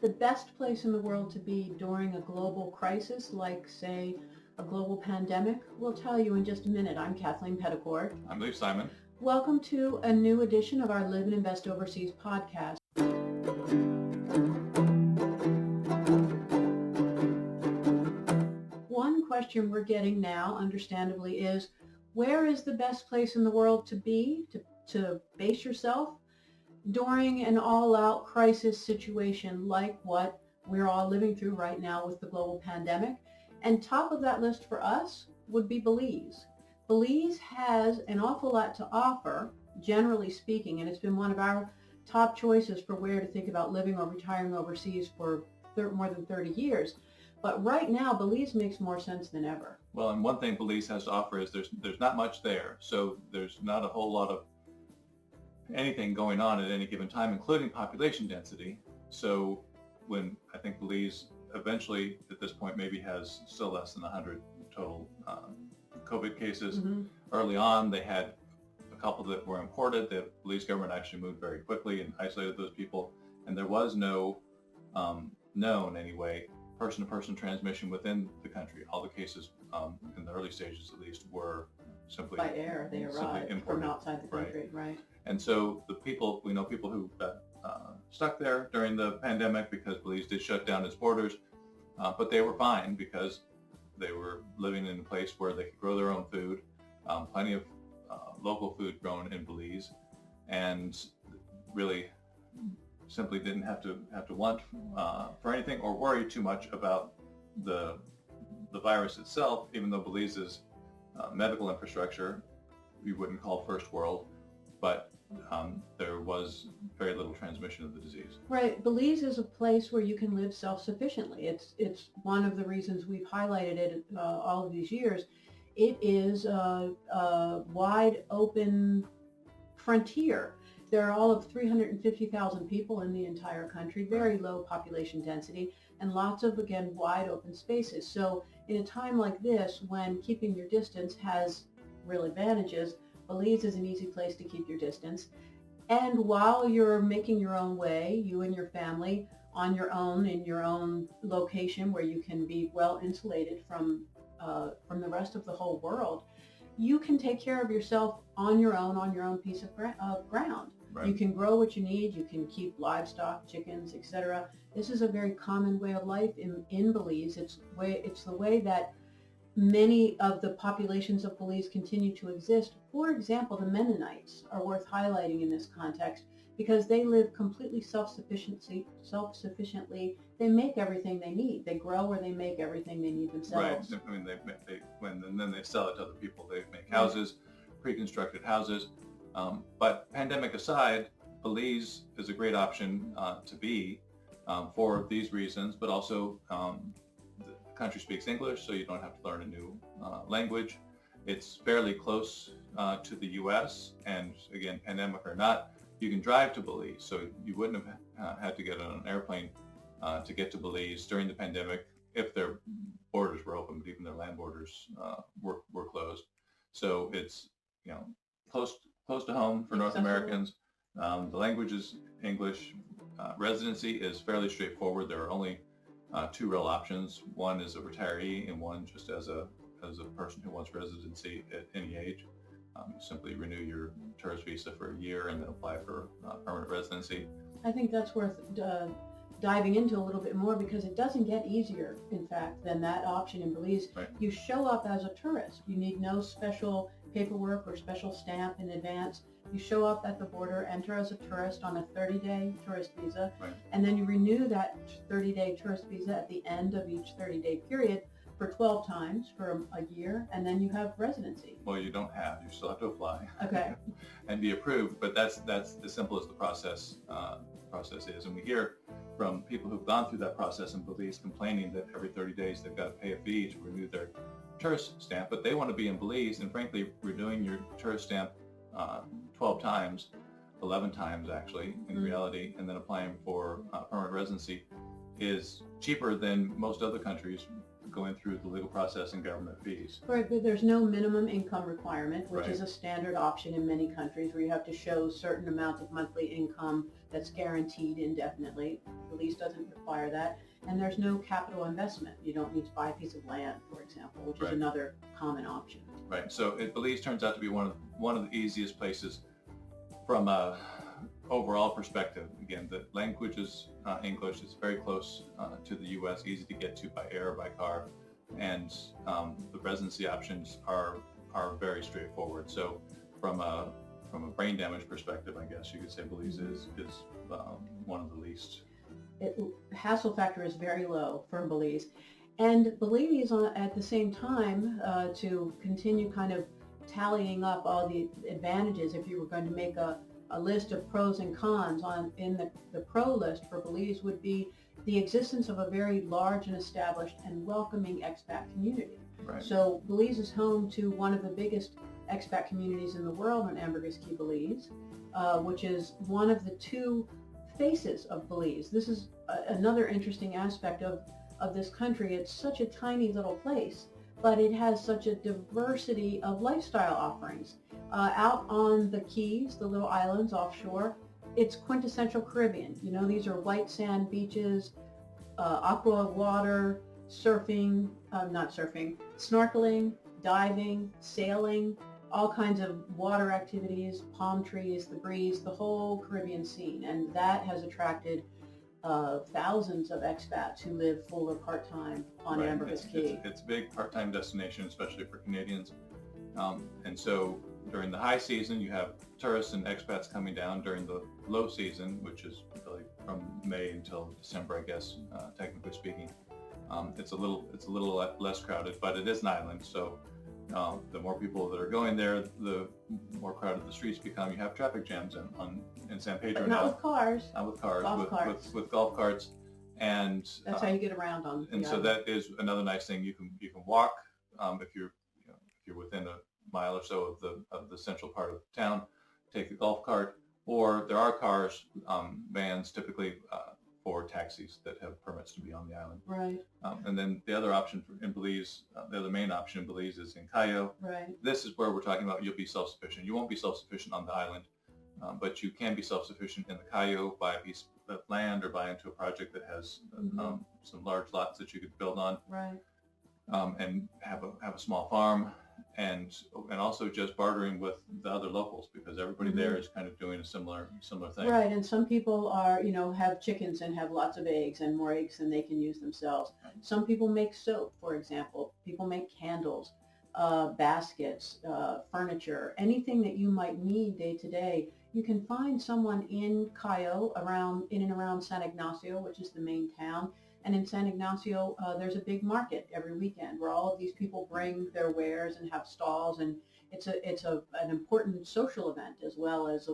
The best place in the world to be during a global crisis, like, say, a global pandemic, we'll tell you in just a minute. I'm Kathleen Petticord. I'm Lee Simon. Welcome to a new edition of our Live and Invest Overseas podcast. One question we're getting now, understandably, is where is the best place in the world to be, to base yourself during an all-out crisis situation like what we're all living through right now with the global pandemic? And top of that list for us would be Belize. Belize has an awful lot to offer, generally speaking, and it's been one of our top choices for where to think about living or retiring overseas for more than 30 years. But right now, Belize makes more sense than ever. Well, and one thing Belize has to offer is there's not much there, so there's not a whole lot of anything going on at any given time, including population density. So when I think Belize eventually, at this point, maybe has still less than 100 total COVID cases. Mm-hmm. Early on, they had a couple that were imported. The Belize government actually moved very quickly and isolated those people, and there was no known, anyway, person-to-person transmission within the country. All the cases, in the early stages at least, were simply by air. They arrived from outside the country, right? And so we know people who got stuck there during the pandemic because Belize did shut down its borders, but they were fine because they were living in a place where they could grow their own food, plenty of local food grown in Belize, and really simply didn't have to want for anything or worry too much about the virus itself, even though Belize's medical infrastructure we wouldn't call first world, but there was very little transmission of the disease. Right. Belize is a place where you can live self-sufficiently. It's one of the reasons we've highlighted it all of these years. It is a wide open frontier. There are all of 350,000 people in the entire country, very low population density, and lots of, again, wide open spaces. So in a time like this, when keeping your distance has real advantages, Belize is an easy place to keep your distance. And while you're making your own way, you and your family, on your own, in your own location where you can be well insulated from the rest of the whole world, you can take care of yourself on your own piece of ground. Right. You can grow what you need. You can keep livestock, chickens, etc. This is a very common way of life in Belize. It's the way that many of the populations of Belize continue to exist. For example, the Mennonites are worth highlighting in this context because they live completely self-sufficiently. They make everything they need. They grow or they make everything they need themselves. Right. I mean, and then they sell it to other people. They make houses, pre-constructed houses. But pandemic aside, Belize is a great option to be for these reasons, but also the country speaks English, so you don't have to learn a new language. It's fairly close to the U.S., and again, pandemic or not, you can drive to Belize, so you wouldn't have had to get on an airplane to get to Belize during the pandemic if their borders were open, but even their land borders were closed. So it's close to home for North Americans. The language is English. Residency is fairly straightforward. There are only two real options. One is a retiree, and one just as a person who wants residency at any age. You simply renew your tourist visa for a year and then apply for permanent residency. I think that's worth diving into a little bit more because it doesn't get easier, in fact, than that option in Belize. Right. You show up as a tourist. You need no special paperwork or special stamp in advance. You show up at the border, enter as a tourist on a 30-day tourist visa, Right. and then you renew that 30-day tourist visa at the end of each 30-day period for 12 times for a year, and then you have residency. Well, you don't have. You still have to apply. Okay. And be approved, but that's as simple as the process is. And we hear from people who've gone through that process in Belize complaining that every 30 days they've got to pay a fee to renew their tourist stamp, but they want to be in Belize, and frankly, renewing your tourist stamp 12 times, 11 times actually in reality, and then applying for permanent residency is cheaper than most other countries going through the legal process and government fees. Right, but there's no minimum income requirement, which Right. is a standard option in many countries where you have to show a certain amount of monthly income that's guaranteed indefinitely. Belize doesn't require that. And there's no capital investment. You don't need to buy a piece of land, for example, which is Right. another common option. Right. So Belize turns out to be one of the easiest places from a overall perspective. Again, the language is English. It's very close to the U.S., easy to get to by air or by car, and the residency options are very straightforward. So from a brain damage perspective, I guess you could say Belize is one of the least. Hassle factor is very low for Belize. And Belize, at the same time, to continue kind of tallying up all the advantages, if you were going to make a list of pros and cons in the pro list for Belize would be the existence of a very large and established and welcoming expat community. Right. So Belize is home to one of the biggest expat communities in the world on Ambergris Caye, Belize, which is one of the two faces of Belize. This is another interesting aspect of this country. It's such a tiny little place, but it has such a diversity of lifestyle offerings. Out on the Keys, the little islands offshore, it's quintessential Caribbean. You know, these are white sand beaches, aqua water, surfing, snorkeling, diving, sailing, all kinds of water activities, palm trees, the breeze, the whole Caribbean scene. And that has attracted thousands of expats who live full or part-time on Right. Ambergris Caye. It's a big part-time destination, especially for Canadians. And so during the high season, you have tourists and expats coming down. During the low season, which is really from May until December, I guess, technically speaking, it's a little less crowded, but it is an island. So the more people that are going there, the more crowded the streets become. You have traffic jams in San Pedro But not now. with cars. Not with cars, Golf carts. with golf carts, and That's how you get around on. and the so island. that is another nice thing. You can walk if you're within a mile or so of the central part of town. Take a golf cart, or there are cars, vans typically for taxis that have permits to be on the island. Right, And then the other option in Belize, the other main option in Belize is in Cayo. right. This is where we're talking about you'll be self-sufficient. You won't be self-sufficient on the island, but you can be self-sufficient in the Cayo, buy a piece of land or buy into a project that has Mhm. some large lots that you could build on, Right. and have a small farm, and also just bartering with the other locals, because everybody there is kind of doing a similar thing. Right, and some people are, have chickens and have lots of eggs and more eggs than they can use themselves. Some people make soap, for example. People make candles, baskets, furniture, anything that you might need day to day. You can find someone in Cayo, in and around San Ignacio, which is the main town. And in San Ignacio, there's a big market every weekend where all of these people bring their wares and have stalls, and it's an important social event, as well as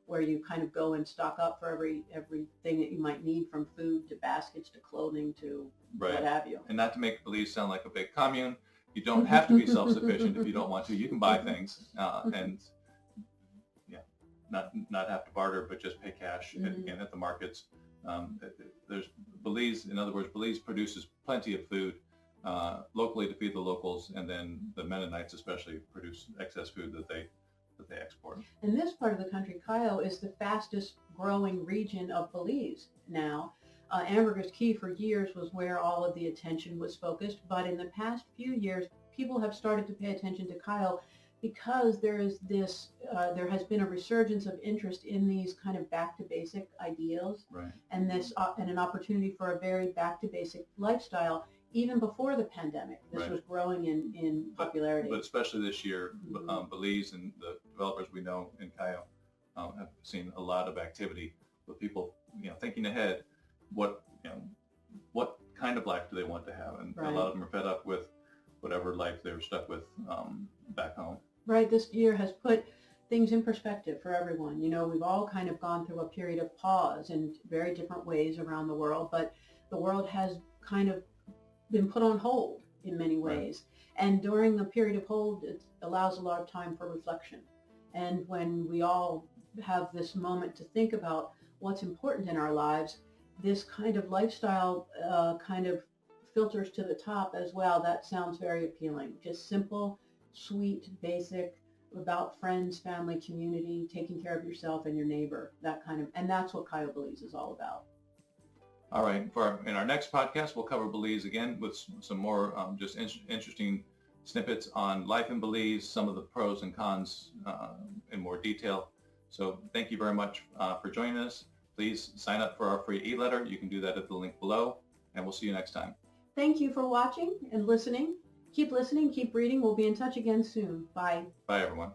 where you kind of go and stock up for everything that you might need, from food to baskets to clothing to Right. what have you. And not to make Belize sound like a big commune, you don't have to be self-sufficient if you don't want to. You can buy things and not have to barter, but just pay cash again at the markets. There's Belize, in other words, Belize produces plenty of food locally to feed the locals, and then the Mennonites especially produce excess food that they export. In this part of the country, Cayo is the fastest growing region of Belize now. Ambergris Caye for years was where all of the attention was focused, but in the past few years, people have started to pay attention to Cayo because there has been a resurgence of interest in these kind of back to basic ideals, Right. and an opportunity for a very back to basic lifestyle. Even before the pandemic, this Right. was growing in popularity. But especially this year, Mhm. Belize and the developers we know in Cayo have seen a lot of activity with people, thinking ahead. What kind of life do they want to have? And Right. a lot of them are fed up with whatever life they were stuck with back home. Right, this year has put things in perspective for everyone. We've all kind of gone through a period of pause in very different ways around the world, but the world has kind of been put on hold in many ways. Right. And during a period of hold, it allows a lot of time for reflection. And when we all have this moment to think about what's important in our lives, this kind of lifestyle kind of filters to the top as well. That sounds very appealing. Just simple, sweet, basic, about friends, family, community, taking care of yourself and your neighbor, and that's what Cayo Belize is all about. All right. In our next podcast, we'll cover Belize again with some more just interesting snippets on life in Belize, some of the pros and cons in more detail. So thank you very much for joining us. Please sign up for our free e-letter. You can do that at the link below, and we'll see you next time. Thank you for watching and listening. Keep listening, keep reading. We'll be in touch again soon. Bye. Bye, everyone.